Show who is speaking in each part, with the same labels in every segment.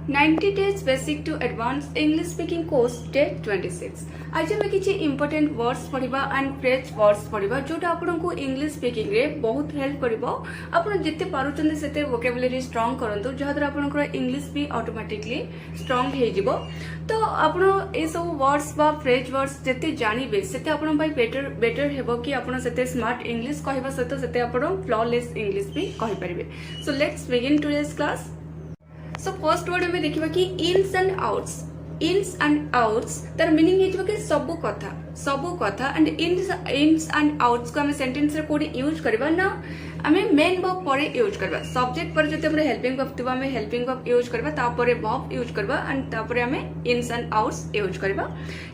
Speaker 1: 90 days basic to advanced English speaking course day 26 आज हम किसी इंपोर्टेंट वर्ड्स पढ़िबा एंड फ्रेज वर्ड्स पढ़िबा जोटा आपनको इंग्लिश स्पीकिंग रे बहुत हेल्प करिवो आपण जते पारुचंदे सेते वोकैबुलरी स्ट्रांग करंतु जहाद्वारा आपनकर इंग्लिश भी ऑटोमेटिकली स्ट्रांग हे जिवो तो आपण ए सब वर्ड्स बा फ्रेज वर्ड्स जते जानिबे सेते आपण भाई बेटर हेबो कि आपण सेते स्मार्ट इंग्लिश कहबा सहित सेते आपण फ्लॉलेस इंग्लिश भी कहि परिबे so let's begin today's class so first word में देखिबा कि इन्स एंड आउट्स तार मीनिंग हे कि सब कथा एंड इन्स एंड आउट्स को हम सेंटेंस रे कोडी यूज करबा ना हमें मेन वर्ब परे यूज करबा सब्जेक्ट पर जते हमरे हेल्पिंग वर्ब थिबा हमें हेल्पिंग वर्ब यूज करबा तापरे वर्ब यूज करबा एंड तापरे हमें इन्स एंड आउट्स यूज करबा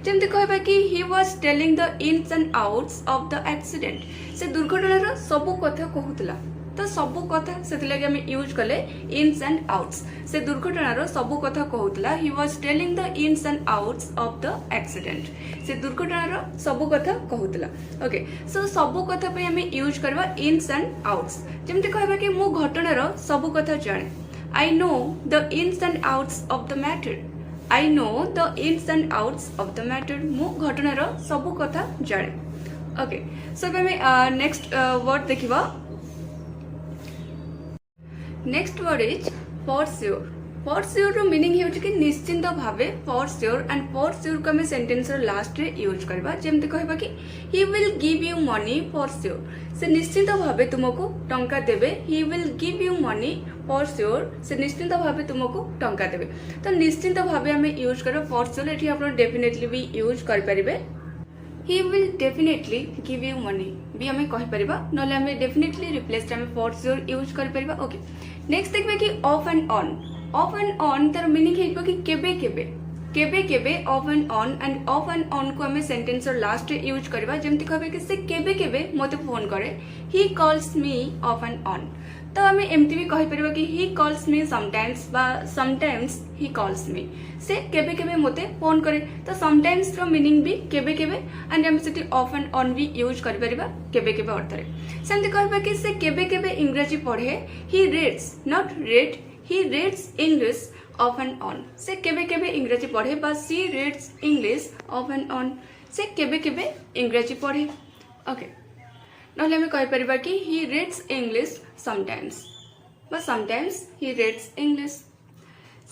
Speaker 1: जेमते कहबा कि he was telling the ins and outs of the accident से दुर्घटनार सब कथा कहूतला तो सब कथा से हमें यूज कले इन्स एंड आउट्स से दुर्घटनार सब कथा कहूतला he was telling the ins and outs of the accident से दुर्घटनार सब कथा कहूतला ओके सो सब कथा पे हमें यूज करबा इन्स एंड आउट्स जेमते कहबा कि मु घटनार सब कथा जाने I know the ins and outs of the matter I know the ins and outs of the matter मु घटनार सब कथा जाने ओके सो हमें नेक्स्ट वर्ड देखिबा next word is for sure रो मीनिंग हे कि निश्चिंत भावे for sure and for sure को हमें सेंटेंस रो लास्ट रे यूज करबा जेमते कहबा कि he will give you money for sure से निश्चिंत भावे तुमको टंका देबे ही will give you money for sure से निश्चिंत भावे तुमको टंका देबे तो निश्चिंत भावे हमें यूज करबा फॉर श्योर एठी आपण डेफिनेटली भी यूज कर परिबे he will definitely give you money भी हमें कहि परिबा नले हमें डेफिनेटली रिप्लेस हमें फॉर श्योर यूज कर परिबा ओके नेक्स्ट देखबे कि ऑफ एंड ऑन तार मीनिंग हेबो कि केबे ऑफ एंड ऑन को हमें सेंटेंस और लास्ट रे यूज करबा जेमति कहबे कि से केबे मते फोन करे he calls me of and on तो हमें एमती भी कहि परिबा कि he calls me sometimes बा sometimes he calls me से केबे मते फोन करे तो समटाइम्स रो मीनिंग भी केबे एंड हम सेठी ऑफ एंड ऑन भी यूज कर परिबा केबे अर्थ रे सेमते कहबा कि से केबे इंग्रजी पढ़े he reads not red he reads English off and on से केबे इंग्रजी पढ़े बा she reads English off and on से केबे इंग्रजी पढ़े ओके नले हमें कहि परिबा कि ही रीड्स इंग्लिश समटाइम्स बा समटाइम्स ही रीड्स इंग्लिश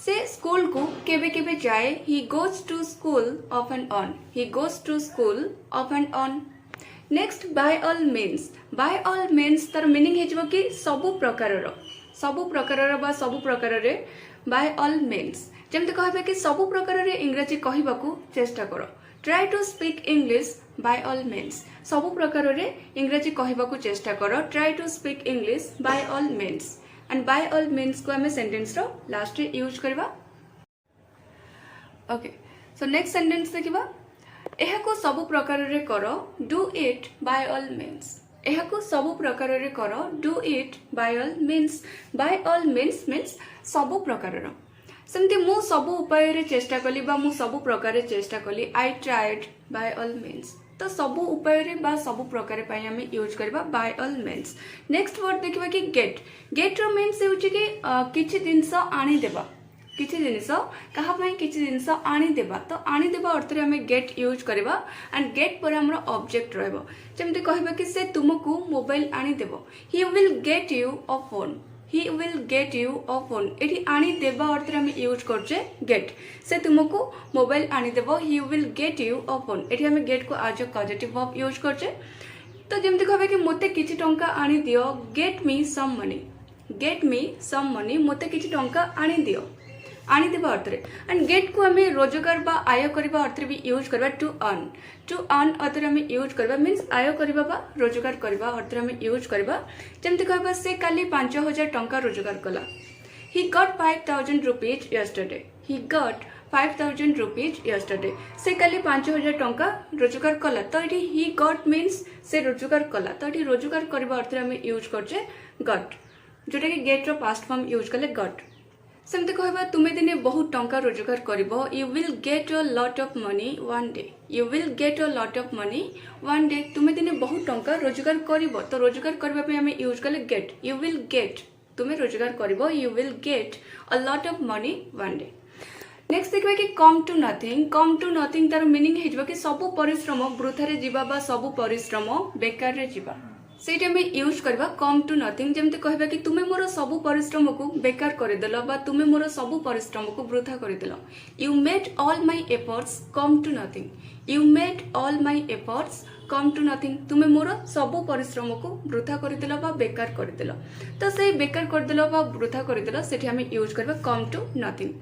Speaker 1: से स्कूल को केबे जाए he goes to school off and on he goes to school off and on next by all means तार मीनिंग हे कि सबु प्रकार बा सबु प्रकार रे बाय ऑल मीन्स जेमते कहबे कि सबु प्रकार रे इंग्रजी कहबाकू चेष्टा करो try to speak English by all means सबु प्रकार रे इंग्रजी कहबाकू चेष्टा करो try to speak English by all means and by all means को हमें सेंटेंस रो लास्ट रे यूज करबा ओके सो नेक्स्ट सेंटेंस देखिबा एहा को सब प्रकार रे करो do it by all means एहा को सब प्रकार रे करो do it by all means सब प्रकार रो सेमती मु सब उपाय रे चेष्टा कली बा मु सब प्रकार रे चेष्टा कली I tried bye all means तो सब उपाय रे बा सब प्रकार पई हमें यूज करबा by all means next word देखिबा कि गेट रो मीन्स होउची कि किछि जिंस आनी देबा किछि जिंस कहा पई किछि जिंस आनी देबा तो आनी देबा अर्थ रे हमें गेट यूज करबा एंड गेट पर हमरो ऑब्जेक्ट रहबो जेमते कहबा कि से तुमको मोबाइल आनी देबो he will get you a phone he will get you a phone एठी आनी देबा अर्थ रे हम यूज करछे गेट से तुमको मोबाइल आनी देबो he will get you a phone एठी हम गेट को as a positive verb use करछे तो जेमते कहबे कि मोते किछि टंका आनी दियो गेट मी सम मनी मोते किछि टंका आनी दियो आनी देबा अर्थ रे एंड गेट को हमें रोजगार बा आय करबा अर्थ रे भी यूज करबा टू अर्न अर्थ रे हमें यूज करबा मींस आय करबा बा रोजगार करबा अर्थ रे हमें यूज करबा जेमते कहबा से काली 5000 टंका रोजगार कला ही गॉट 5000 रुपीज यस्टरडे से काली 5000 टंका रोजगार कला तो एठी ही गॉट मींस से रोजगार कला तो एठी रोजगार करबा अर्थ रे हमें यूज करछे गॉट जोटा कि गेट रो पास्ट फॉर्म यूज करले गॉट सेमते कहबा तुमे दिने बहुत टंका रोजगार करिवो you will get a lot of money one day तुमे दिने बहुत टंका रोजगार करिवो तो रोजगार करबा पे हमें यूज करले गेट यू विल गेट तुम्हें रोजगार करिवो, you will get a lot of money one day. Next देखिबा कि come to nothing. Come to nothing तार मीनिंग हेजबो कि सबु परिश्रम वृथारे जीवा बा सबु परिश्रम बेकार रे जीवा, सेटा में यूज करबा कम टू नथिंग। जेमते कहबा कि तुमे मोर सबु परिश्रम को बेकार कर देलो बा तुमे मोर सबु परिश्रम को वृथा कर देलो। You made all my efforts come to nothing, you made all my efforts come to nothing. तुमे मोर सबु परिश्रम को वृथा कर देलो बा बेकार कर देलो। तो से बेकार कर देलो बा वृथा कर देलो सेठी हमें यूज करबा कम टू नथिंग।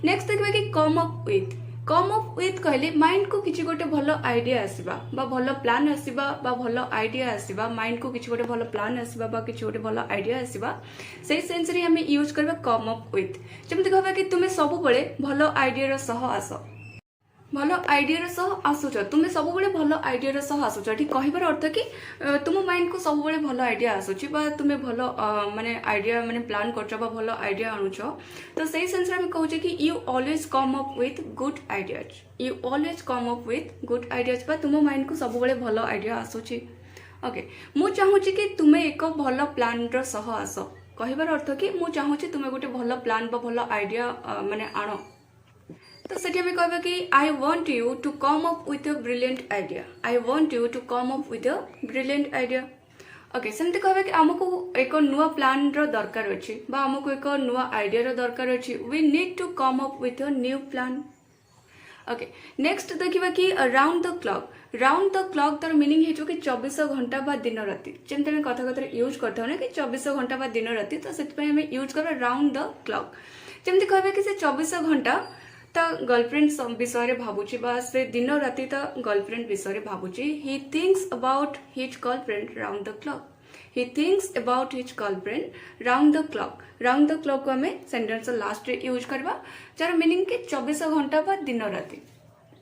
Speaker 1: नेक्स्ट देखबा कि कम up with. Come up with कहले माइंड को किछि गोटे भलो आइडिया आसीबा बा भलो प्लान आसीबा बा भलो आइडिया आसीबा, माइंड को किछि गोटे भलो प्लान आसीबा बा किछि गोटे भलो आइडिया आसीबा, सेही सेंस रे हमें यूज करबा कम अप विथ। जेमति कहबा कि तुमे सब बेले भलो आइडिया रो सह आसो, भलो आइडिया सह आसुच, तुम सब बड़े भलो आइडिया सह आसुच। ठीक कहबार अर्थ कि तुम माइंड को सब बड़े भलो आइडिया आसुची बा तुम भलो माने आइडिया माने प्लान करछ बा भलो आइडिया आनुछ। तो सही सेंस रे हम कहूचे कि you always come up with good ideas, you always come up with good ideas बा तुम माइंड को सब बड़े भलो आइडिया आसुची। ओके, मु चाहूची कि तुमे एक भलो प्लान रो सह आसो। कहबार अर्थ कि मु चाहूची तुमे गोटे भलो प्लान बा भलो आइडिया माने आनो। तो सेठी हमें कहबा कि I want you to come up with a brilliant idea, I want you to come up with a brilliant idea. Okay, सेमते कहबा कि हमको एक नुआ प्लान रो दरकार अछि बा हमको एक नुआ आइडिया रो दरकार अछि, we need to come up with a new plan. Okay, next देखिबा कि round the clock. Round the clock तार मीनिंग हेजो कि 24 घंटा बा दिन राति। जेमते हम कथा कथा यूज करथौ ना कि 24 घंटा बा दिन राति, तो सेति पे हमें यूज करबा राउंड द क्लॉक। जेमते कहबा कि से 24 घंटा ता गर्लफ्रेंड विषय भावुची बा से दिन राति ता गर्लफ्रेंड विषय भावुची। He thinks about his girlfriend round the clock, he thinks about his girlfriend round the clock. Round the clock को हमें सेंटेंस लास्ट रे यूज करबा जार मीनिंग के 24 घंटा बा दिन राति,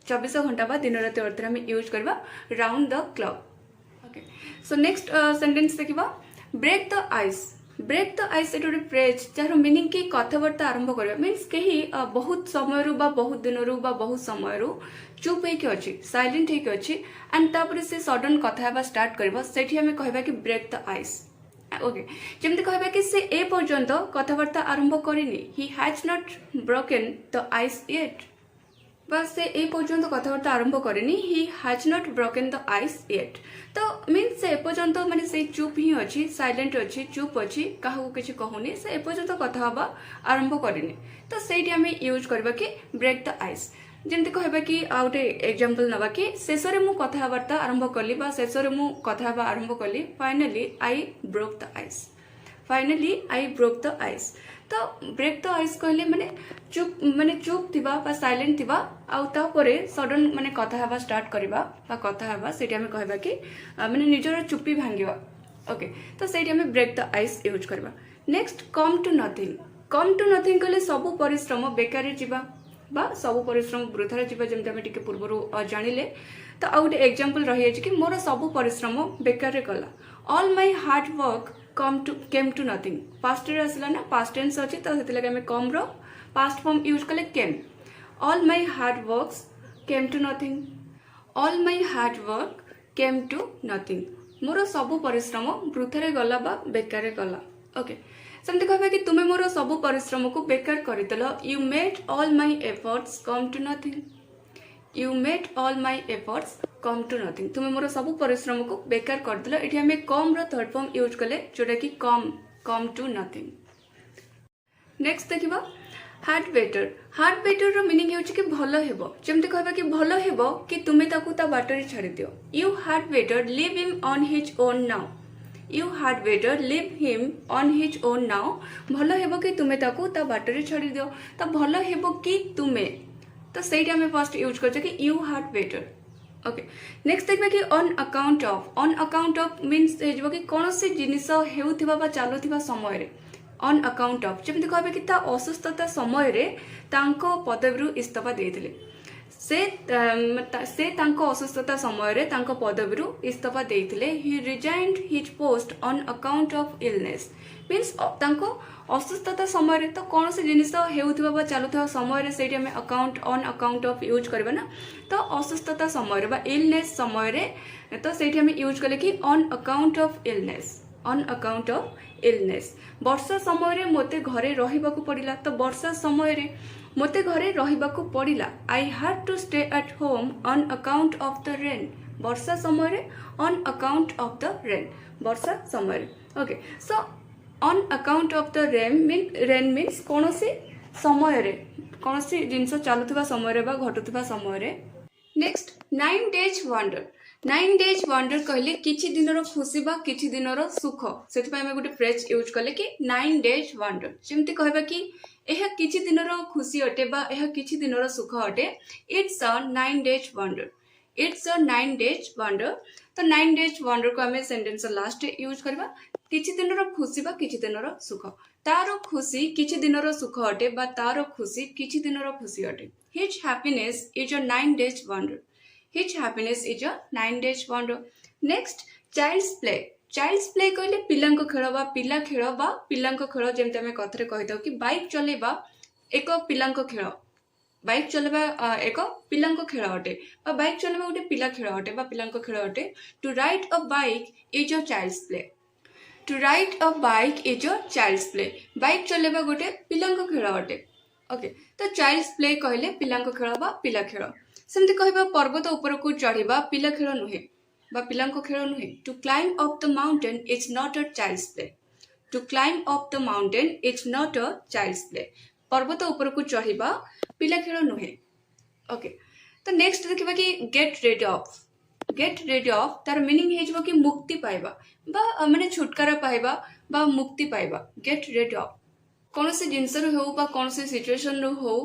Speaker 1: 24 घंटा बा दिन राति अर्थ हमें यूज करबा round the clock. Okay, so next sentence देखिबा break the ice. Break the ice एट फ्रेज जार मीनिंग कि कथबार्ता आरंभ करबा मीन्स कहीं बहुत समय बा बहुत दिन बा बहुत समय चुप होके अच्छी, साइलेंट होके अच्छी एंड तापर से सडन कथा स्टार्ट करबा, सेठी हमें कहबा कि ब्रेक द आइस। ओके, जेमते कहबा कि से ए पर्यंत कथबार्ता आरंभ करिनी, he has not broken the ice yet, बस से ए पर्यंत कथबार्ता आरंभ करेनी, he has not broken the ice yet. तो मीन्स से एपर्यंत माने से चुप ही अच्छी, साइलेंट अच्छी, चुप अच्छी, काहू किछि कहूनी, से एपर्यंत कथा हबा आरंभ करेनी। तो सेठी हमें यूज करबा कि ब्रेक द आइस। जेमते कहबा कि आउटे एग्जांपल नबा कि शेषरे मु कथाबार्ता आरंभ कली बा शेषरे मु कथा हबा आरंभ कली, finally I broke the ice, finally I broke the ice. तो ब्रेक द आइस कहले माने चुप थिबा बा साइलेंट थिबा आउ तापरे सडन माने कथा हबा स्टार्ट करबा बा कथा हबा, सेठी हमें कहबा कि माने निजर चुप्पी भांगिबा। ओके, तो सेठी हमें ब्रेक द आइस यूज करबा। Next come to nothing. Come to nothing कहले सबु परिश्रम बेकार जीवा बा सबु परिश्रम वृथा जीवा, जेमते हमें टिके पूर्वरु जानिले। तो आउ गोटे एग्जांपल रही अछि कि मोर सबु परिश्रम बेकार गला, all my hard work came to nothing. Past रे आसला ना, पास्ट टेंस अछि तो सेति लगे हमें कम रो पास्ट फॉर्म यूज कले came. All my hard works came to nothing, all my hard work came to nothing. मोर सबु परिश्रम वृथा गला बा बेकार गला। ओके, सेमते कहबा कि तुमे मोर सबु परिश्रम को बेकार करितलो, you made all my efforts come to nothing, you made all my efforts come to nothing. तुम मोर सब परिश्रम को बेकार कर दिल। एठी हमें कम रो थर्ड फॉर्म यूज कले जोटा कि कम टू नथिंग। नेक्स्ट देखिबा हार्ड बेटर। हार्ड बेटर रो मीनिंग हेउची कि भलो हेबो। जेमते कहबा कि भलो हेबो कि तुमे ताकू ता बाटरी छाड़ी दियो, you had better leave him on his own now, you had better leave him on his own now. भलो हेबो कि तुमे ताकू ता बाटरी छाड़ी दियो, तो भलो हेबो कि तुमे, तो सेटा हमें फर्स्ट यूज करछे कि you had better. Okay, next देखबा कि on account of. On account of means हेजबो कि कोनोसी जिनिस हेउथिबा बा चालुथिबा समय रे ऑन अकाउंट ऑफ। जेमति कहबे कि ता असुस्थता समय रे तांको पदवीरु इस्तीफा देइथिले, से तांको असुस्थता समय रे तांको पदवीरु इस्तीफा देइथिले। He resigned his post on account of illness means तांको असुस्थता समय रे तो कौन से जिनिस हेउथिबा बा चालुथिबा समय रे सेठी हमें account on account of use करबा ना। तो असुस्थता समय रे बा इलनेस समय रे तो सेठी हमें यूज करले कि on account of illness, on account of illness वर्षा समय रे मोते घरे रहिबाकू पड़िला तो वर्षा समय रे मोते घरे रहिबाकू पड़िला I had to stay at home on account of the rain वर्षा समय रे on account of the rain वर्षा समय रे okay so on account of the rain means कौन समय रे कौन जिनस चलुवा समय रे बा घटुवा समय रे next 9 days wonder 9 days wonder कहले किछि दिनर खुशी बा किछि दिनर सुख से आम गोटे फ्रेज यूज कले कि 9 days वंडर जमती कहबा कि यह किछि दिनर खुशी अटे बा यह किछि दिनर सुख अटे it's a 9 days wonder it's a 9 days wonder तो 9 days वंडर को आम सेंटेंस लास्ट यूज करबा किछि दिनर खुशी बा किछि दिनर सुख तार खुशी किछि दिनर सुख अटे बा तार खुशी किछि दिनर खुशी अटे his happiness is a 9 days wonder his happiness is a 9 days wonder next child's play कहले पिलांको खेल बा पिला खेल बा पिलांको खेल जेमते आम कथरे कहिताउ कि बाइक चलेबा एक पिलांको खेल बाइक चलेबा एक पिलांको खेल अटे बा बाइक चलेबा गोटे पिला खेल अटे बा पिलांको खेल अटे to ride a bike is a child's play to ride a bike is a child's play bike चलेबा गोटे पिलांको खेल अटे ओके तो चाइल्ड्स प्ले कहले पिलांको खेल बा पिला खेल सेमती कहबा पर्वत ऊपर को चढ़िबा पिला खेल नुहे बा पिलांको खेल नुहे to climb up the mountain is not a child's play to climb up the mountain is not a child's play पर्वत ऊपर को चढ़िबा पिला खेल नुहे ओके तो नेक्स्ट देखिबा कि गेट रेड ऑफ तार मीनिंग हो कि मुक्ति पाइबा बा माने छुटकारा पाइबा बा मुक्ति पाइबा गेट रेड ऑफ कौन से जिनस हो बा कौन से सिचुएशन हो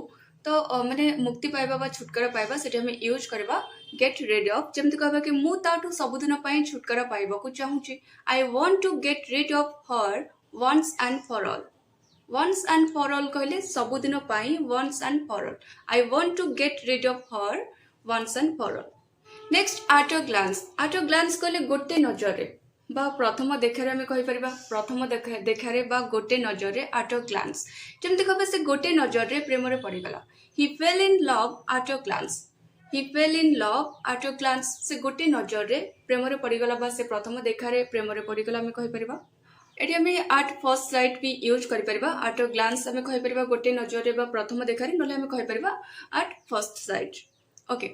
Speaker 1: तो माने मुक्ति पाइबा बा छुटकारा पाइबा सेटा हम यूज करबा गेट रेड ऑफ जमती कहबा कि मु ताटू सबुदिन पई छुटकारा पाइबा को चाहूची I want to get rid of her once and for all once and for all कहले सबुदिन पाई once and for all I want to get rid of her once and for all next at a glance कहले गोटे नजर बा प्रथम देखारे आम कहीपर प्रथम देखारे बा गोटे नजर एट अ ग्लांस जमती कहबा से गोटे नजर रे प्रेम रे पड़ीगला he fell in love at a glance he fell in love at a glance से गोटे नजर रे प्रेम रे पड़ीगला बा से प्रथम देखारे प्रेम रे पड़ीगला आम कहीपर एटी आम एट फर्स्ट साइट भी यूज कर एट अ ग्लांस आम कहीपर गोटे नजर रे बा प्रथम देखारे ना आम कहीपर at first sight okay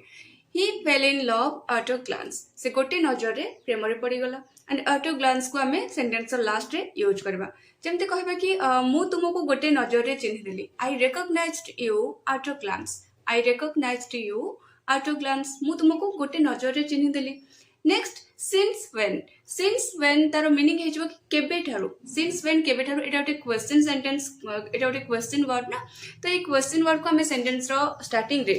Speaker 1: he fell in love at a glance से गोटे नजर रे प्रेम रे पड़ीगला एंड एट अ ग्लांस को आम सेंटेंस लास्ट रे यूज करबा जमती कहबा कि मु तुमको गोटे नजर रे चिन्ह देली I recognised you at a glance I recognised you at a glance मु तुमको गोटे नजर रे चिन्ह देली नेक्स्ट सिंस व्हेन तार मीनिंग हो केबे ठारू सिंस व्हेन केबे ठारू एटा गोटे क्वेश्चन सेंटेंस एटा गोटे क्वेश्चन वर्ड ना तो ये क्वेश्चन वर्ड को आम सेंटेंस रो स्टार्टिंग रे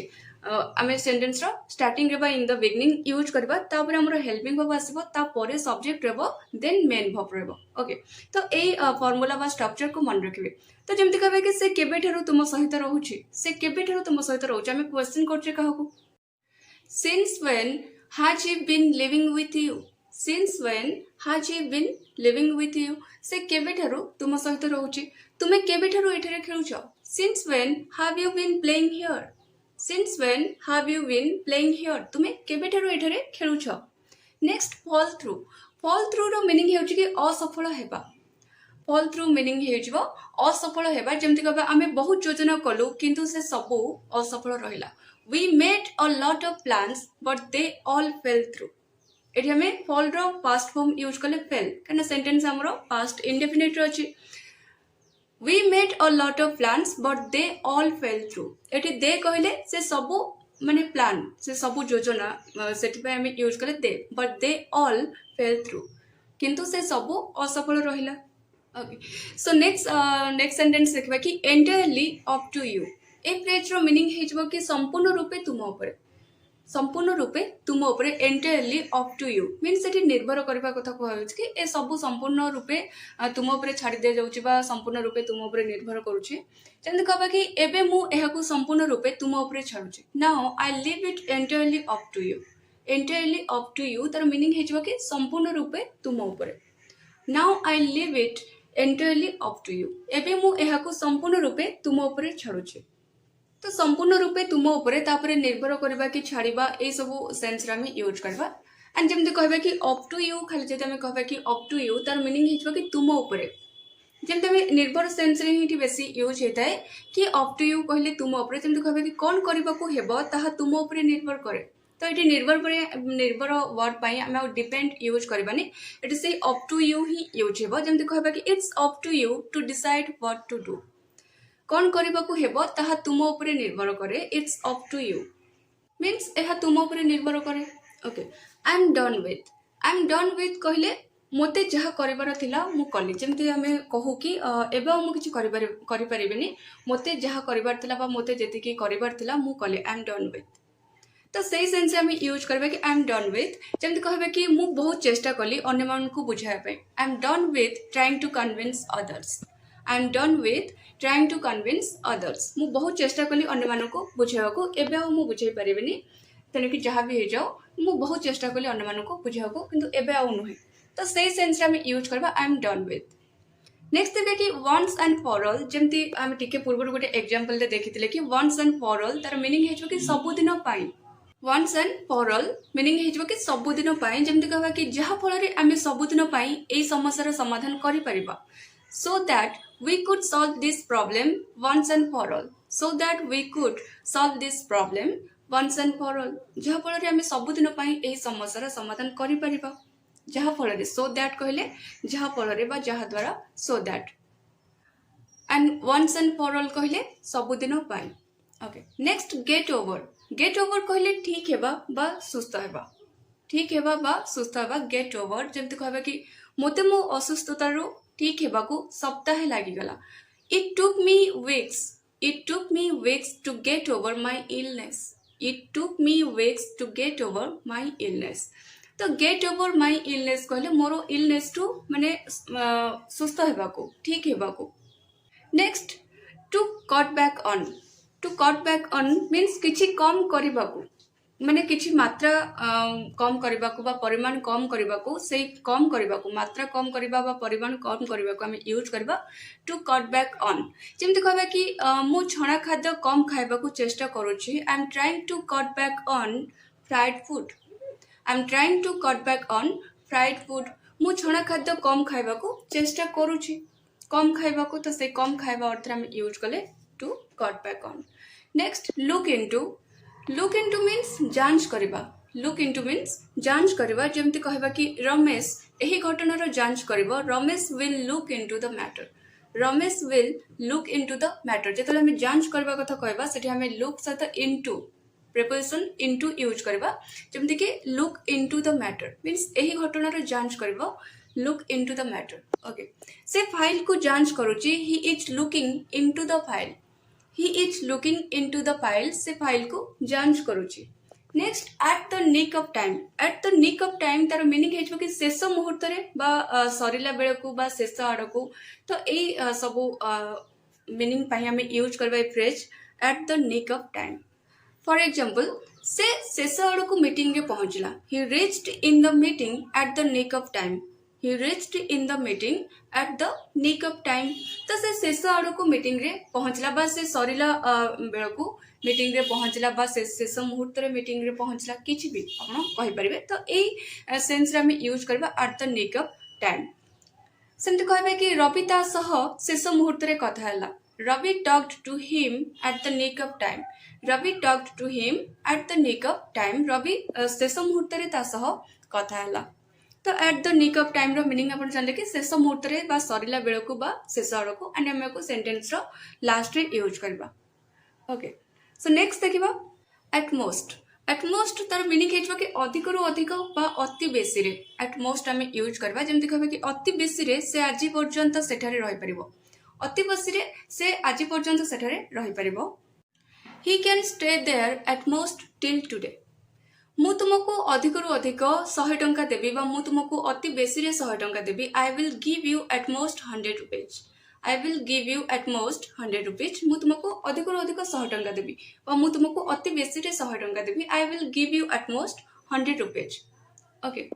Speaker 1: आम सेंटेंस रो स्टार्टिंग रे बा इन द बिगिनिंग यूज करबा तापर हमर हेल्पिंग वर्ब आसीबो तापर सब्जेक्ट रहबो देन मेन वर्ब रहबो ओके तो ए फार्मूला बा स्ट्रक्चर को मन रखिबे तो जेमति कहबे कि से केबे ठारू तुम सहित रहउछि से केबे ठारू तुम सहित रहउछि आम क्वेश्चन करछे काहको since when has he been living with you since when has he been living with you से केबे ठारू तुम सहित रहउछि तुमे केबे ठारू एठरे खेलुछो since when have you been playing here since when have you been playing here तुमे केबे ठारू एठरे खेलुछो नेक्स्ट फॉल थ्रू रो मीनिंग हेउछि कि असफल हेबा फॉल थ्रू मीनिंग हेउजिबो असफल हेबा जेमति कहबा आमे बहुत योजना कलु किंतु से सबु असफल रहिला we made a lot of plans but they all fell through एठी हमें fall रो past form यूज करले fell कना सेंटेंस हमरो past indefinite रो अछि we made a lot of plans but they all fell through एठी दे कहले से सबु माने प्लान से सबु योजना सेठी पे हमें यूज करले दे but they all fell through किंतु से सबु असफल रहिला ओके सो नेक्स्ट सेंटेंस देखबा कि entirely up to you a phrase रो मीनिंग हेजबो कि संपूर्ण रूपे तुम ऊपर entirely up to you mean सेठी निर्भर करबा कथा कहउछ कि ए सब संपूर्ण रूपे तुम ऊपर छाड़ी दे जाउछि बा संपूर्ण रूपे तुम ऊपर निर्भर करूछि जंद कहबा कि एबे मु एहाकू संपूर्ण रूपे तुम ऊपर छाडुछि now I leave it entirely up to you तार मीनिंग हेजबो कि संपूर्ण रूपे तुम ऊपर now I leave it entirely up to you एबे मु एहाकू संपूर्ण रूपे तुम ऊपर छाडुछि तो संपूर्ण रूपे तुम उपरे तापरे निर्भर करबा कि छाड़ीबा ए सब सेंस रे हम यूज करबा एंड जेमते कहबा कि अप टू यू खाली जते हम कहबा कि अप टू यू तार मीनिंग हिजबा कि तुम उपरे जमती आम निर्भर सेन्स ही बेसी यूज होता है कि अप टू यू कहले तुम उपर जमती कहबे कि कौन करबा को हेबो ताहा तुम उपर निर्भर करे। तो ये निर्भर वर्ड पाई आम डिपेंड यूज करबानी ये से अप टू यू ही यूज हेबो। जमती कहबा कि it's up to you to decide what to do. कौन करबा को हेबो ताहा तुम उपर निर्भर करे। It's up to you means यह तुम उपर निर्भर करे। Okay I am done with कहले मते जहाँ कर मु कली जमती आम कहू कि एवं मुझे करें मते जहाँ कर मते जी कर मु कली आई एम डन विथ। तो सही सेन्स आम यूज करबा कि आई एम डन विथ जमती कहबे कि मु बहुत चेष्टा कली अन्य मानकु बुझाइबा I am done with trying to convince others. I am done with trying to convince others मु बहुत चेष्टा कली अन्य मानकु बुझाइबाकू एबे आ मु बुझाई परिबिनी तेणु कि जहाँ भी हो जाओ मु बहुत चेष्टा कली अन्य मानकु बुझाइबाकू किंतु एबे आ नुहे। तो सही सेन्स आम यूज करबा आई एम डन विथ। नेक्स्ट देखिए कि वन्स एंड फॉर ऑल जमती आम टिके पूर्व गोटे एग्जांपल रे देखिथिले कि वन्स एंड फॉर ऑल तार मीनिंग हेजो कि सबुदिन पाई। Once and for all meaning हेजो कि सबुदिन पाई जमती कहबा कि जहाँ फल रे आम सबुदिन पाई एई समस्यार समाधान करि परिबा। So that we could solve this problem once and for all. So that we could solve this problem once and for all जहाँ फल रे आम सबुदिन पाई एई समस्यार समाधान करि परिबा। जहाँ फल सो दैट कहले जहाँ फल बा जहाँ द्वारा so that and once and for all कहले सबुदिन पाई। ओके नेक्स्ट गेट ओवर कहले ठीक हेबा बा सुस्थ हेबा। ठीक हेबा बा सुस्थ हेबा गेट ओवर जमती कहबा कि मोते मो असुस्थतार ठीक हेबाकू सप्ताहे लागिगला। It took me weeks to get over my illness. It took me weeks to get over my illness. To get over my illness कहले मोर इलनेस टू माने सुस्थ हेबाकू ठीक हेबाकू। Next to cut back on means किछि कम करिबाकू माने किछि मात्रा कम करिबाकू बा परिमाण कम करिबाकू से कम करिबाकू मात्रा कम करिबा बा परिमाण कम करिबाकू हम यूज करबा टू कट बैक ऑन। जेमति कहबा कि मु छणा खाद्य कम खाइबाकू चेष्टा करूछि। I am trying to cut back on fried food. I am trying to cut back on fried food मु छणा खाद्य कम खाइबाकू चेष्टा करूछि। कम खाइबाकू तो से कम खाइबा अर्थ हम यूज कले to cut back on. Next look into means जांच करबा। लुक इनटू मीन्स जांच करबा जेमति कहबा कि रमेश एही घटनार जांच करबो। Ramesh will look into the matter. Ramesh will look into the matter जेतले हम जांच करबा कथा कहबा सेठी हम लुक सहित इनटू प्रिपोजिशन इनटू यूज करबा जेमति कि look into the matter means एही घटनार जांच करबो look into the matter. Okay से फाइल को जांच करूची। He is looking into the file. He is looking into the file से फाइल को जांच करूची। Next at the nick of time. At the nick of time तार मीनिंग हेजो कि शेष मुहूर्त रे बा सरिला बेले को बा शेष आड़को। तो एई सबु मीनिंग पाई हम यूज करबा phrase at the nick of time. For example से शेष आड़को मीटिंग रे पहुंचला। He reached in the meeting at the nick of time. He reached in the meeting at the nick of time। तो से शेष आड़को मीटिंग रे पहुंचला बा से सरिला बेलको मीटिंग रे पहुंचला बा शेष मुहूर्त रे मीटिंग रे पहुंचला किछि भी आपण कहि परिबे। तो एई सेंस रे हम यूज करबा at the nick of time. सेमते कहबे कि रवि ता सह शेष मुहूर्त रे कथा हला। Ravi talked to him at the nick of time. Ravi talked to him at the nick of time Ravi शेष मुहूर्त रे ता सह कथा हला। तो at the nick of time रो मीनिंग अपन जानले कि शेष मुहूर्त रे बा सरिला बेलको बा शेष आड़को एंड हम को सेंटेंस रो लास्ट रे यूज करबा। ओके सो नेक्स्ट देखिबा एट मोस्ट तार मीनिंग हेजबा कि अधिक रु अधिक बा अति बेसी रे। एट मोस्ट हम यूज करबा जेमति कहबे कि अति बेसी रे से आजि पर्यंत सेठारे रहि परिबो। अति बेसी रे से आजि पर्यंत सेठारे रहि परिबो। He can stay there at most till today. मु तुमको अधिक रु अधिक 100 टंका देबी बा मु तुमको अति बेसी रे 100 टंका देबी। I will give you at most 100 rupees. I will give you at most 100 rupees मु तुमको अधिक रु अधिक 100 टंका देबी बा मु तुमको अति बेसी रे 100 टंका देबी। I will give you at most 100 rupees. Okay